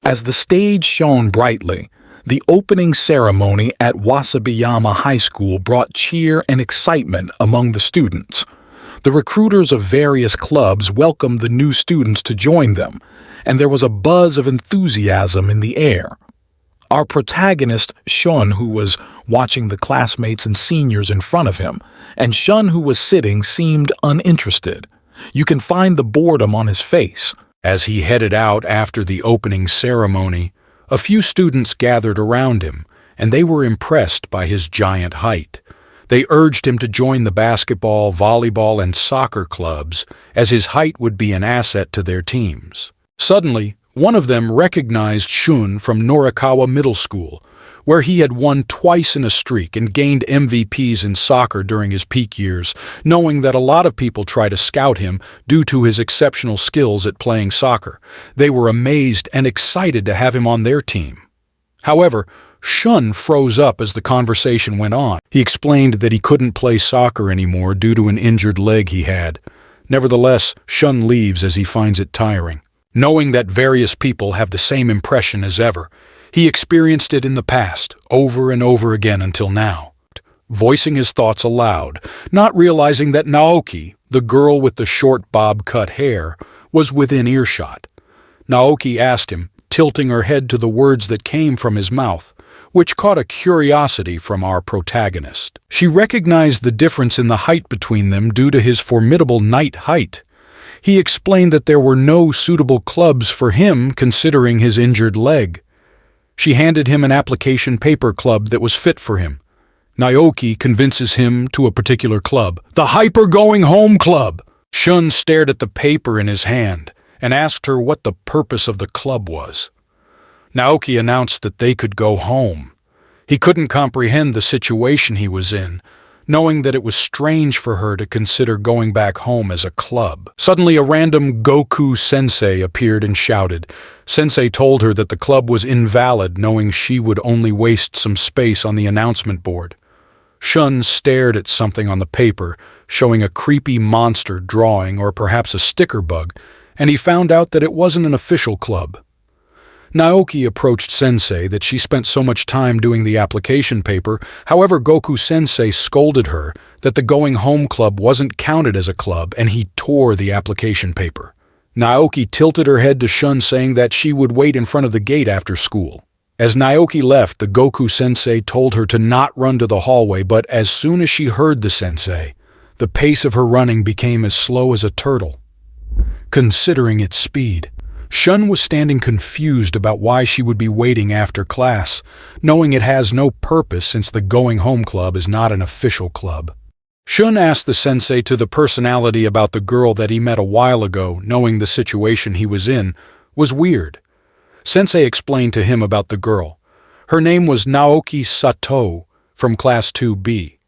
As the stage shone brightly, the opening ceremony at Wasabiyama High School brought cheer and excitement among the students. The recruiters of various clubs welcomed the new students to join them, and there was a buzz of enthusiasm in the air. Our protagonist, Shun, who was watching the classmates and seniors in front of him, and Shun, who was sitting, seemed uninterested. You can find the boredom on his face. As he headed out after the opening ceremony, a few students gathered around him, and they were impressed by his giant height. They urged him to join the basketball, volleyball, and soccer clubs, as his height would be an asset to their teams. Suddenly, one of them recognized Shun from Norikawa Middle School, where he had won twice in a streak and gained MVPs in soccer during his peak years, knowing that a lot of people try to scout him due to his exceptional skills at playing soccer. They were amazed and excited to have him on their team. However, Shun froze up as the conversation went on. He explained that he couldn't play soccer anymore due to an injured leg he had. Nevertheless, Shun leaves as he finds it tiring. Knowing that various people have the same impression as ever, he experienced it in the past, over and over again until now. Voicing his thoughts aloud, not realizing that Naoki, the girl with the short bob-cut hair, was within earshot. Naoki asked him, tilting her head to the words that came from his mouth, which caught a curiosity from our protagonist. She recognized the difference in the height between them due to his formidable knight height. He explained that there were no suitable clubs for him considering his injured leg. She handed him an application paper club that was fit for him. Naoki convinces him to a particular club, the Hyper Going Home Club. Shun stared at the paper in his hand and asked her what the purpose of the club was. Naoki announced that they could go home. He couldn't comprehend the situation he was in, knowing that it was strange for her to consider going back home as a club. Suddenly, a random Goku-sensei appeared and shouted. Sensei told her that the club was invalid, knowing she would only waste some space on the announcement board. Shun stared at something on the paper, showing a creepy monster drawing or perhaps a sticker bug, and he found out that it wasn't an official club. Naoki approached Sensei that she spent so much time doing the application paper. However, Goku-sensei scolded her that the Going Home Club wasn't counted as a club, and he tore the application paper. Naoki tilted her head to Shun, saying that she would wait in front of the gate after school. As Naoki left, the Goku-sensei told her to not run to the hallway, but as soon as she heard the sensei, the pace of her running became as slow as a turtle. Considering its speed, Shun was standing confused about why she would be waiting after class, knowing it has no purpose since the Going Home Club is not an official club. Shun asked the sensei to the personality about the girl that he met a while ago, knowing the situation he was in was weird. Sensei explained to him about the girl. Her name was Naoki Sato from Class 2B.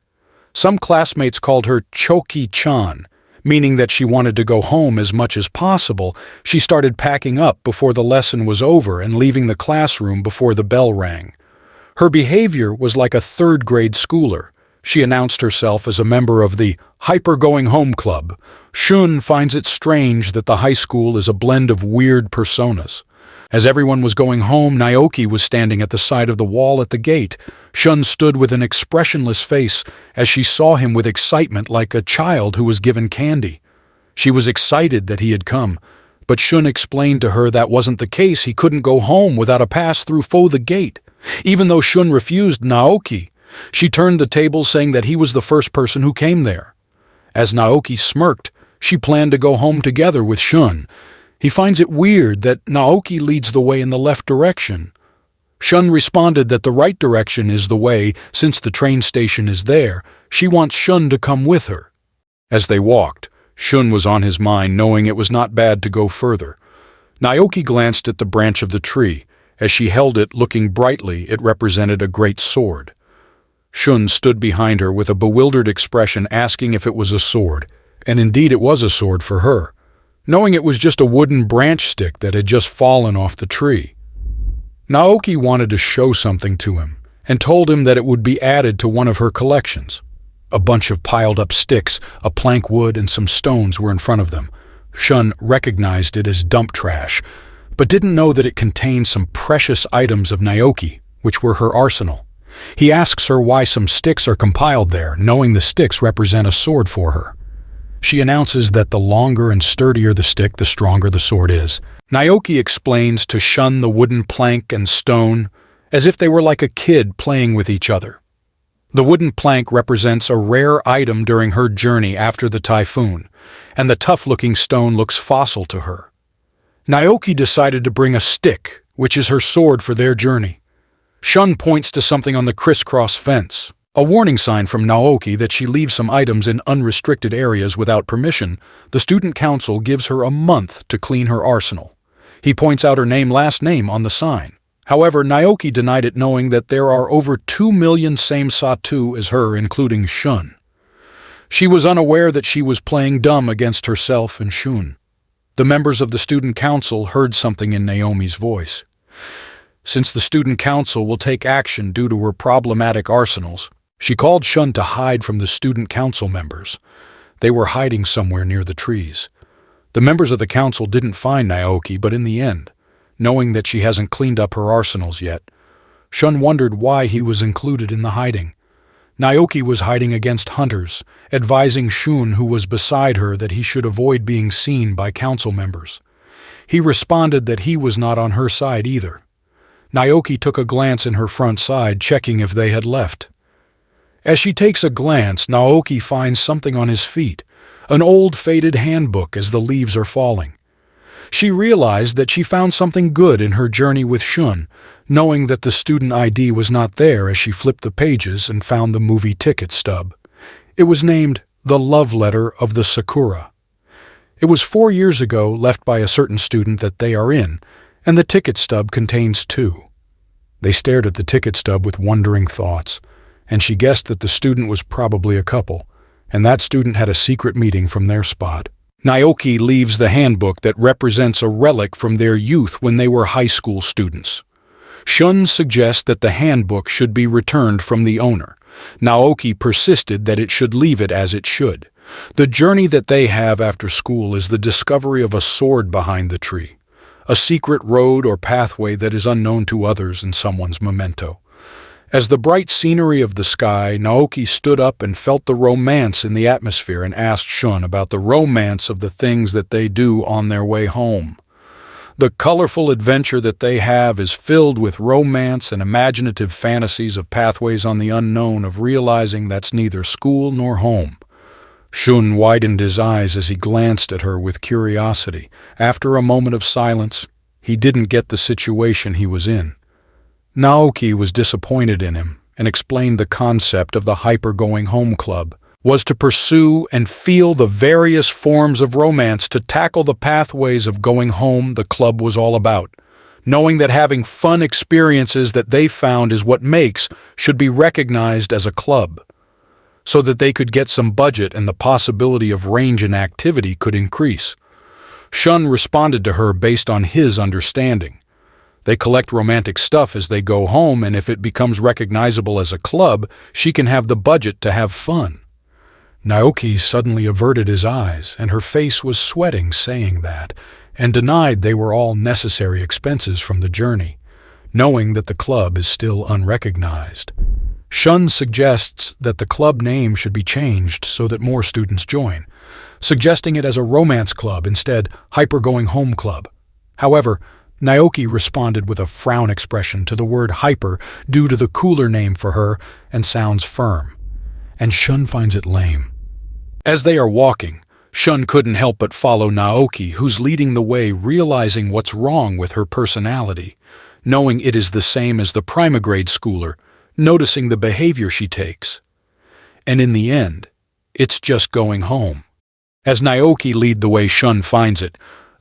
Some classmates called her Choki-chan, meaning that she wanted to go home as much as possible. She started packing up before the lesson was over and leaving the classroom before the bell rang. Her behavior was like a third-grade schooler. She announced herself as a member of the Hyper Going Home Club. Shun finds it strange that the high school is a blend of weird personas. As everyone was going home, Naoki was standing at the side of the wall at the gate. Shun stood with an expressionless face as she saw him with excitement like a child who was given candy. She was excited that he had come, but Shun explained to her that wasn't the case. He couldn't go home without a pass through the gate. Even though Shun refused Naoki, she turned the tables saying that he was the first person who came there. As Naoki smirked, she planned to go home together with Shun. He finds it weird that Naoki leads the way in the left direction. Shun responded that the right direction is the way since the train station is there. She wants Shun to come with her. As they walked, Shun was on his mind, knowing it was not bad to go further. Naoki glanced at the branch of the tree. As she held it, looking brightly, it represented a great sword. Shun stood behind her with a bewildered expression, asking if it was a sword, and indeed it was a sword for her, knowing it was just a wooden branch stick that had just fallen off the tree. Naoki wanted to show something to him, and told him that it would be added to one of her collections. A bunch of piled-up sticks, a plank wood, and some stones were in front of them. Shun recognized it as dump trash, but didn't know that it contained some precious items of Naoki, which were her arsenal. He asks her why some sticks are compiled there, knowing the sticks represent a sword for her. She announces that the longer and sturdier the stick, the stronger the sword is. Naoki explains to Shun the wooden plank and stone, as if they were like a kid playing with each other. The wooden plank represents a rare item during her journey after the typhoon, and the tough-looking stone looks fossil to her. Naoki decided to bring a stick, which is her sword for their journey. Shun points to something on the crisscross fence, a warning sign from Naoki that she leaves some items in unrestricted areas without permission. The student council gives her a month to clean her arsenal. He points out her last name on the sign. However, Naoki denied it, knowing that there are over 2 million same Satu as her, including Shun. She was unaware that she was playing dumb against herself and Shun. The members of the student council heard something in Naomi's voice. Since the student council will take action due to her problematic arsenals, she called Shun to hide from the student council members. They were hiding somewhere near the trees. The members of the council didn't find Naoki, but in the end, knowing that she hasn't cleaned up her arsenals yet, Shun wondered why he was included in the hiding. Naoki was hiding against hunters, advising Shun, who was beside her, that he should avoid being seen by council members. He responded that he was not on her side either. Naoki took a glance in her front side, checking if they had left. As she takes a glance, Naoki finds something on his feet, an old faded handbook as the leaves are falling. She realized that she found something good in her journey with Shun, knowing that the student ID was not there as she flipped the pages and found the movie ticket stub. It was named The Love Letter of the Sakura. It was 4 years ago, left by a certain student that they are in, and the ticket stub contains 2. They stared at the ticket stub with wondering thoughts, and she guessed that the student was probably a couple, and that student had a secret meeting from their spot. Naoki leaves the handbook that represents a relic from their youth when they were high school students. Shun suggests that the handbook should be returned from the owner. Naoki persisted that it should leave it as it should. The journey that they have after school is the discovery of a sword behind the tree, a secret road or pathway that is unknown to others in someone's memento. As the bright scenery of the sky, Naoki stood up and felt the romance in the atmosphere and asked Shun about the romance of the things that they do on their way home. The colorful adventure that they have is filled with romance and imaginative fantasies of pathways on the unknown, of realizing that's neither school nor home. Shun widened his eyes as he glanced at her with curiosity. After a moment of silence, he didn't get the situation he was in. Naoki was disappointed in him and explained the concept of the Hyper Going Home Club was to pursue and feel the various forms of romance, to tackle the pathways of going home the club was all about, knowing that having fun experiences that they found is what makes should be recognized as a club, so that they could get some budget and the possibility of range and activity could increase. Shun responded to her based on his understanding. They collect romantic stuff as they go home, and if it becomes recognizable as a club, she can have the budget to have fun. Naoki suddenly averted his eyes, and her face was sweating saying that, and denied they were all necessary expenses from the journey, knowing that the club is still unrecognized. Shun suggests that the club name should be changed so that more students join, suggesting it as a romance club instead, Hyper Going Home Club. However, Naoki responded with a frown expression to the word hyper due to the cooler name for her and sounds firm, and Shun finds it lame. As they are walking, Shun couldn't help but follow Naoki, who's leading the way, realizing what's wrong with her personality, knowing it is the same as the primigrade schooler, noticing the behavior she takes. And in the end, it's just going home. As Naoki lead the way, Shun finds it.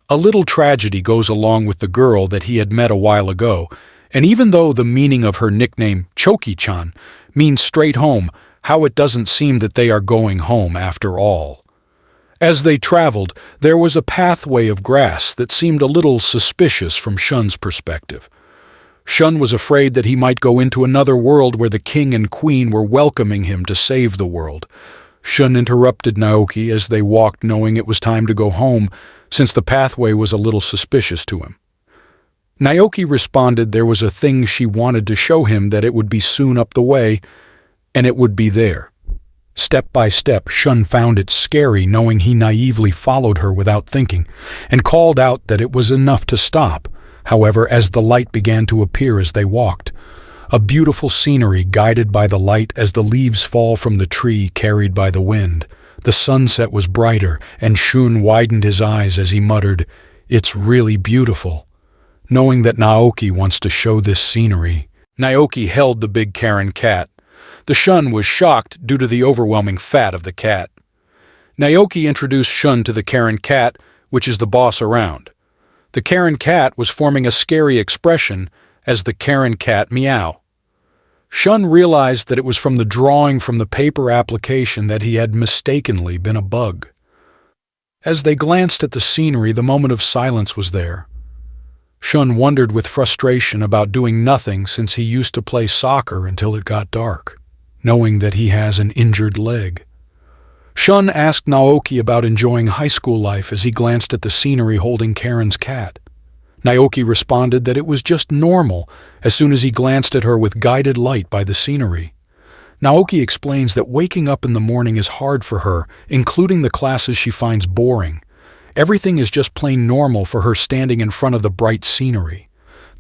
A little tragedy goes along with the girl that he had met a while ago, and even though the meaning of her nickname, Choki-chan, means straight home, how it doesn't seem that they are going home after all. As they traveled, there was a pathway of grass that seemed a little suspicious from Shun's perspective. Shun was afraid that he might go into another world where the king and queen were welcoming him to save the world. Shun interrupted Naoki as they walked, knowing it was time to go home, since the pathway was a little suspicious to him. Naoki responded there was a thing she wanted to show him, that it would be soon up the way, and it would be there. Step by step, Shun found it scary, knowing he naively followed her without thinking, and called out that it was enough to stop. However, as the light began to appear as they walked, a beautiful scenery guided by the light as the leaves fall from the tree carried by the wind. The sunset was brighter, and Shun widened his eyes as he muttered, "It's really beautiful." Knowing that Naoki wants to show this scenery, Naoki held the big Karen cat. The Shun was shocked due to the overwhelming fat of the cat. Naoki introduced Shun to the Karen cat, which is the boss around. The Karen cat was forming a scary expression as the Karen cat meow. Shun realized that it was from the drawing from the paper application that he had mistakenly been a bug. As they glanced at the scenery, the moment of silence was there. Shun wondered with frustration about doing nothing since he used to play soccer until it got dark, knowing that he has an injured leg. Shun asked Naoki about enjoying high school life as he glanced at the scenery holding Karen's cat. Naoki responded that it was just normal as soon as he glanced at her with guided light by the scenery. Naoki explains that waking up in the morning is hard for her, including the classes she finds boring. Everything is just plain normal for her standing in front of the bright scenery.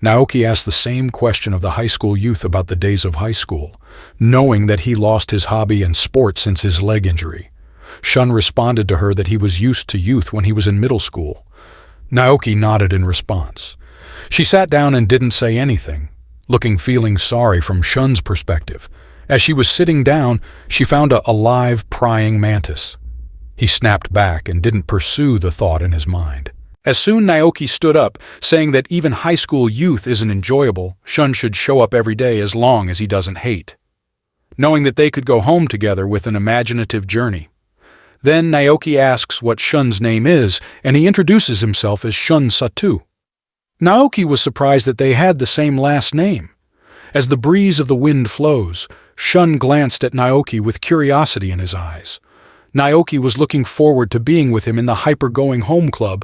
Naoki asked the same question of the high school youth about the days of high school, knowing that he lost his hobby in sports since his leg injury. Shun responded to her that he was used to youth when he was in middle school. Naoki nodded in response. She sat down and didn't say anything, feeling sorry from Shun's perspective. As she was sitting down, she found a live, prying mantis. He snapped back and didn't pursue the thought in his mind. As soon Naoki stood up, saying that even high school youth isn't enjoyable, Shun should show up every day as long as he doesn't hate. Knowing that they could go home together with an imaginative journey. Then Naoki asks what Shun's name is, and he introduces himself as Shun Satu. Naoki was surprised that they had the same last name. As the breeze of the wind flows, Shun glanced at Naoki with curiosity in his eyes. Naoki was looking forward to being with him in the hyper-going home club,